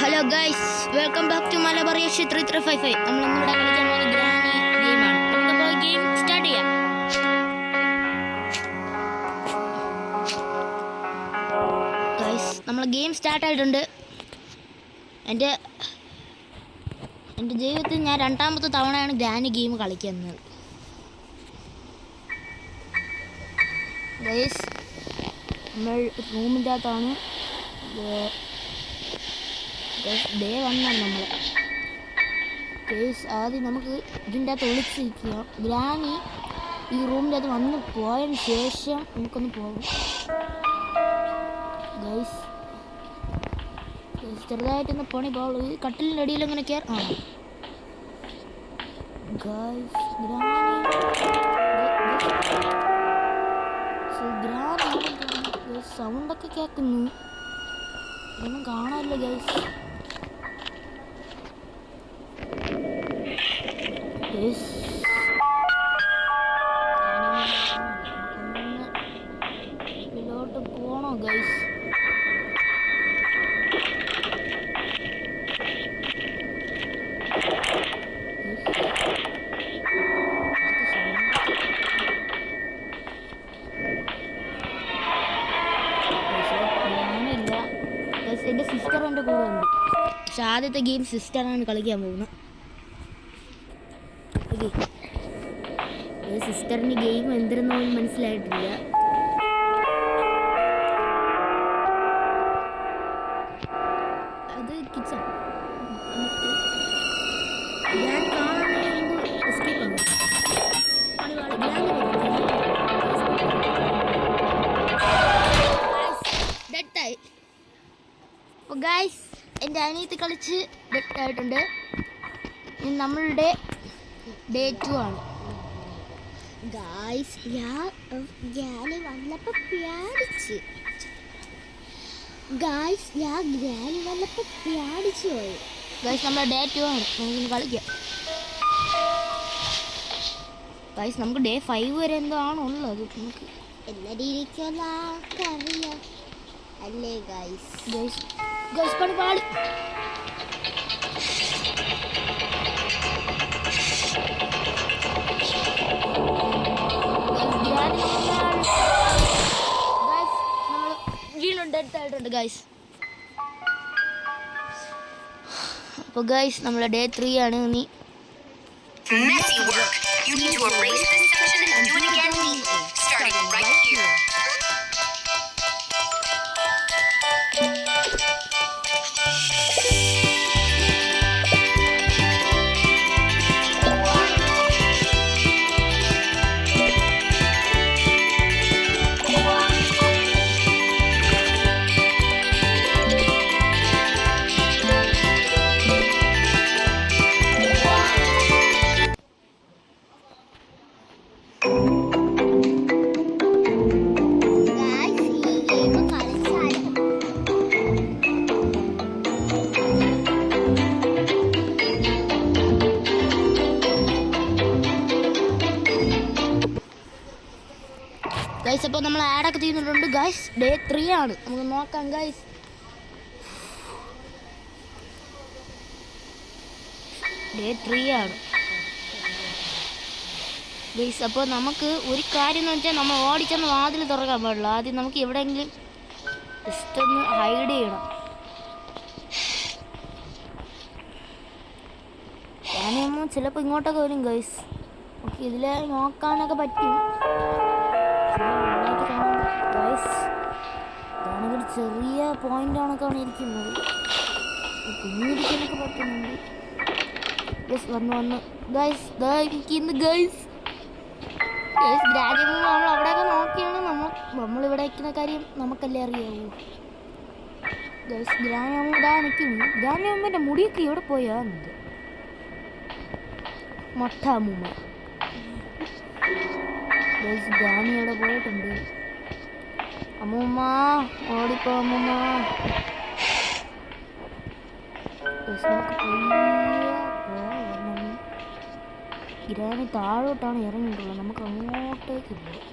Hello guys, welcome back to Malabar Asia 3355. നമ്മളിന്നിവിടെ കളിക്കാൻ പോകുന്ന ഗ്രാനി ഗെയിമാണ്. നമുക്കപ്പോൾ ഗെയിം സ്റ്റാർട്ട് ചെയ്യാം. ഗൈസ്, നമ്മൾ ഗെയിം സ്റ്റാർട്ട് ആയിട്ടുണ്ട്. എൻ്റെ ജീവിതത്തിൽ ഞാൻ രണ്ടാമത്തെ തവണയാണ് ഗ്രാനി ഗെയിം കളിക്കുന്നത്. ഗൈസ്, നമ്മൾ റൂമിൻ്റെ അകത്താണ്. ഡേ 1 ആണ് നമ്മൾ. കേസ് ആദ്യം നമുക്ക് ഇതിൻ്റെ അകത്ത് ഒളിച്ചിരിക്കുക. ഗ്രാനി ഈ റൂമിൻ്റെ അകത്ത് വന്ന് പോയതിന് ശേഷം നമുക്കൊന്ന് പോകും. ഗൈസ് ചെറുതായിട്ടൊന്ന് പണി പോകുള്ളൂ. ഈ കട്ടിലിൻ്റെ അടിയിൽ ഇങ്ങനെ കയറി ഗൈസ് ഗ്രാനി സൗണ്ടൊക്കെ കേൾക്കുന്നു. ഒന്നും കാണാനില്ല ഗൈസ്. ഇതിലോട്ട് പോണോ ഗൈസ്? എൻ്റെ സിസ്റ്റർ എൻ്റെ കൂടെ ഉണ്ട്. പക്ഷെ ആദ്യത്തെ ഗെയിം സിസ്റ്ററാണ് കളിക്കാൻ പോകുന്നത്. സിസ്റ്ററിന് ഗെയിം എന്തിരുന്നോന്നും മനസ്സിലായിട്ടില്ല. അത് കിച്ചൺ ഞാൻ കാണുന്നത് എസ്കേപ്പ് ആണ്. അപ്പോൾ ഗൈസ്, എൻ്റെ അനിയത്തി കളിച്ച് ഡെത്ത് ആയിട്ടുണ്ട്. നമ്മളുടെ ഡേ 2 ആണ്. ഗൈസ് ഞാൻ വന്നപ്പോൾ പേടിച്ച് പോയി. ഗൈസ് നമ്മുടെ ഡേ 2 ആണ്. നമുക്കിന്ന് കളിക്കാം. ഗൈസ് നമുക്ക് ഡേ 5 വരെ എന്തോ ആണോ ഉള്ളത്. നമുക്ക് എല്ലാ രീതിക്കുള്ള അറിയാം അല്ലേ ഗൈസ്? പണി പാടി. എടുത്തായിട്ടുണ്ട് ഗൈസ്. അപ്പോൾ ഗൈസ് നമ്മളെ ഡേ 3 ആണ്. ഇനി ഗൈസ് അപ്പോൾ നമ്മൾ ആഡൊക്കെ ചെയ്യുന്നുണ്ട്. ഗൈസ് ഡേ 3 ആണ്. നമുക്ക് നോക്കാം ഗൈസ്. ഡേ 3 ആണ് ഗൈസ്. അപ്പോൾ നമുക്ക് ഒരു കാര്യം എന്ന് വെച്ചാൽ നമ്മൾ ഓടിച്ചെന്ന് വാതിൽ തുറക്കാൻ പാടില്ല. ആദ്യം നമുക്ക് എവിടെയെങ്കിലും ജസ്റ്റ് ഒന്ന് ഹൈഡ് ചെയ്യണം. ഞാനമ്മ ചിലപ്പോൾ ഇങ്ങോട്ടൊക്കെ വരും ഗൈസ്. ഓക്കെ, ഇതിൽ നോക്കാനൊക്കെ പറ്റും. ഇതാണെങ്കിൽ ചെറിയ പോയിന്റ് ആണൊക്കെയാണ് ഇരിക്കുന്നത്. കുഞ്ഞിരിക്കാനൊക്കെ പറ്റുന്നുണ്ട്. വന്ന് ഗൈസ് ഗൈസ് ഗ്രാജുവൽ നമ്മൾ അവിടെയൊക്കെ നോക്കിയാണ് നമ്മളിവിടെ വയ്ക്കുന്ന കാര്യം നമുക്കല്ലേ അറിയാവൂ ഗൈസ്. ഗ്രാമം ഇതാ നിൽക്കുന്നു. ഗ്രാമമ്മൻ്റെ മുടിയൊക്കെ ഇവിടെ പോയാന്നുണ്ട്. മൊട്ട അമ്മൂമ്മ ഗൈസ് ഗ്രാമി ഇവിടെ പോയിട്ടുണ്ട്. അമ്മൂമ്മ ഓടിപ്പോ അമ്മൂമ്മ. ഗ്രാമി താഴോട്ടാണ് ഇറങ്ങിയിട്ടുള്ളത്. നമുക്ക് അങ്ങോട്ടേക്ക് പോകാം.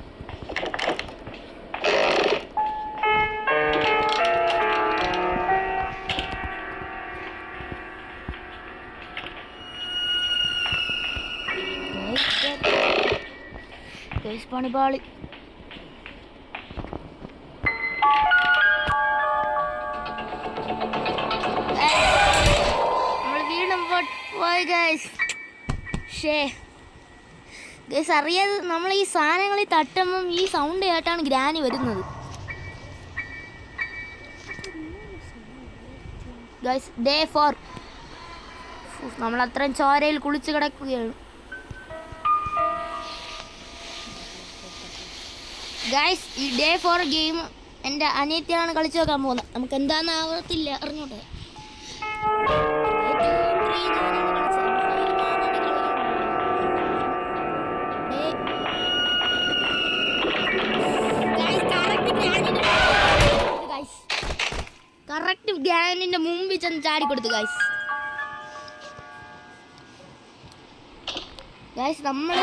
പണിപാളി. നമ്മൾ വീണ്ടും പോയി ഗൈസ്. ഗൈസ് അറിയാതെ നമ്മൾ ഈ സാധനങ്ങളിൽ തട്ടുമ്പം ഈ സൗണ്ട് കേട്ടാണ് ഗ്രാനി വരുന്നത്. ഗൈസ് ഡേ 4 നമ്മൾ അത്രയും ചോരയിൽ കുളിച്ച് കിടക്കുകയാണ്. ഗൈസ് ഈ ഡേ 4 ഗെയിം എൻ്റെ അനിയത്തിയാണ് കളിച്ചു നോക്കാൻ പോകുന്നത്. നമുക്ക് എന്താണെന്ന് ആവത്തില്ല, അറിഞ്ഞോട്ടെ. കറക്റ്റ് ഗ്യാനിൻ്റെ മുമ്പിൽ ചെന്ന് ചാടിക്കൊടുത്തു ഗൈസ്. ഗൈസ് നമ്മൾ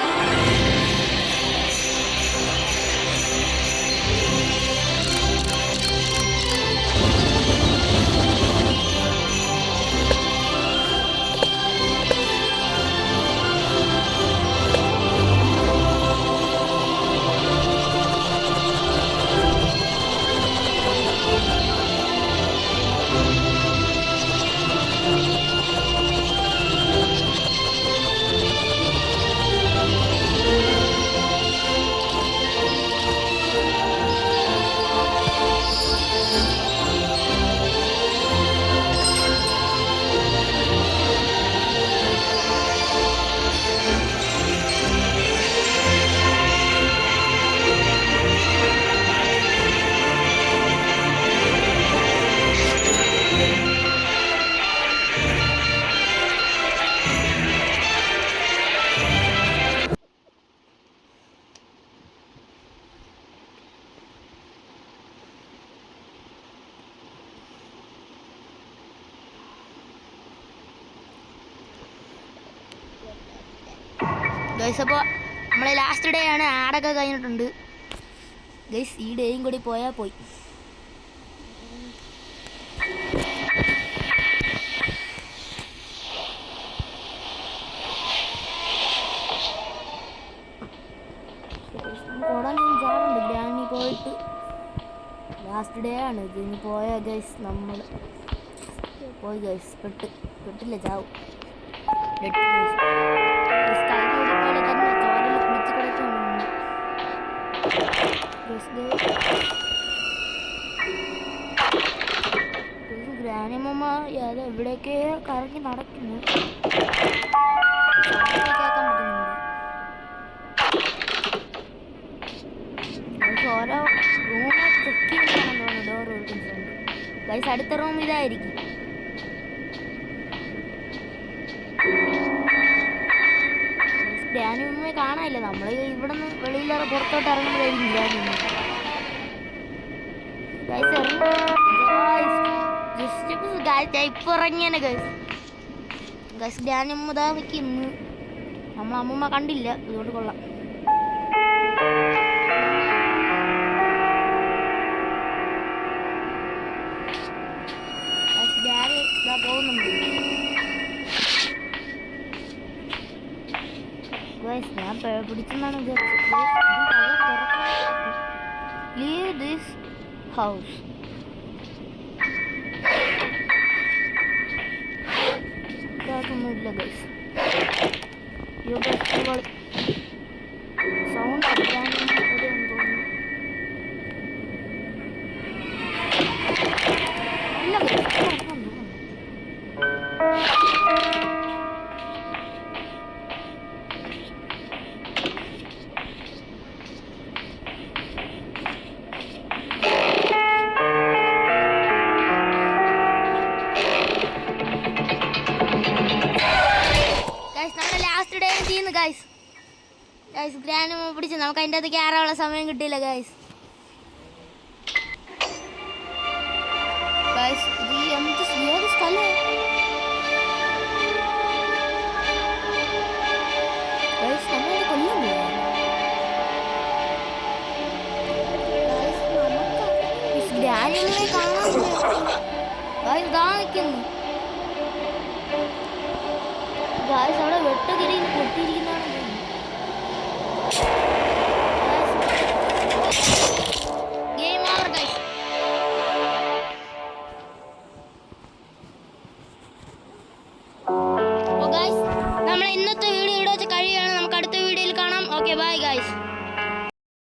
ഗൈസ് അപ്പോൾ നമ്മളെ ലാസ്റ്റ് ഡേ ആണ്. ആടൊക്കെ കഴിഞ്ഞിട്ടുണ്ട് ഗൈസ്. ഈ ഡേയും കൂടി പോയാൽ പോയി. ഓടാൻ ചാടുണ്ട് ഗ്രാനി പോയിട്ട്. ലാസ്റ്റ് ഡേ ആണ് ഇതിന് പോയാൽ ഗൈസ്. നമ്മൾ പോയി ഗൈസ്. പെട്ടില്ല, ചാവും. ഗ്രാനിയമ്മ അത് എവിടെയൊക്കെ കറങ്ങി നടക്കുന്നു. കേൾക്കാൻ പറ്റുന്നുണ്ട്. ഓരോ റൂം ചെക്ക് ചെയ്യണമെന്ന് തോന്നുന്നു. ഡോർ ഓടിക്കുന്നുണ്ട് ഗൈസ്. അടുത്ത റൂം ഇതായിരിക്കും. ഗ്രാനിയമ്മയെ കാണാനില്ല. നമ്മൾ ഇവിടെ നിന്ന് വെളിയിലേറെ പുറത്തോട്ട് ഇറങ്ങുമ്പോഴായിരിക്കും ഗ്രാനിയമ്മ. ഇപ്പൊ ഇറങ്ങിയാണ് ഗൈസ്. ഗൈസ് ഗ്രാനിയമ്മ ഇതാ നിൽക്കുന്നു. നമ്മൾ അമ്മൂമ്മ കണ്ടില്ല, അതുകൊണ്ട് കൊള്ളാം. ഗ്രാനി ഇതാ പോകുന്നുണ്ട്. ഞാൻ പിടിച്ചെന്നാണ് വിചാരിച്ചത്. Leave this house. ഒന്നുമില്ല ഗൈസ്. സൗണ്ട് അടിക്കാനും തോന്നുന്നു. ഇല്ല ഗൈസ്. ഗൈസ് ഗ്രാനിയമ്മ പിടിച്ച് നമുക്ക് അതിൻ്റെ അകത്ത് കയറാനുള്ള സമയം കിട്ടിയില്ല ഗൈസ്. ഗൈസ് ഇത് എന്ത് ഏത് സ്ഥലം? ഗൈസ് നമ്മളത് കൊല്ലാൻ പോവാ. ഗ്രാനിയമ്മയെ കാണാനില്ല. ഗൈസ് ഇതാ നിൽക്കുന്നു. ഗൈസ് അവിടെ വെട്ടുകിരിയിൽ പൊട്ടിയിരിക്കുന്നതാണ്. Okay bye guys.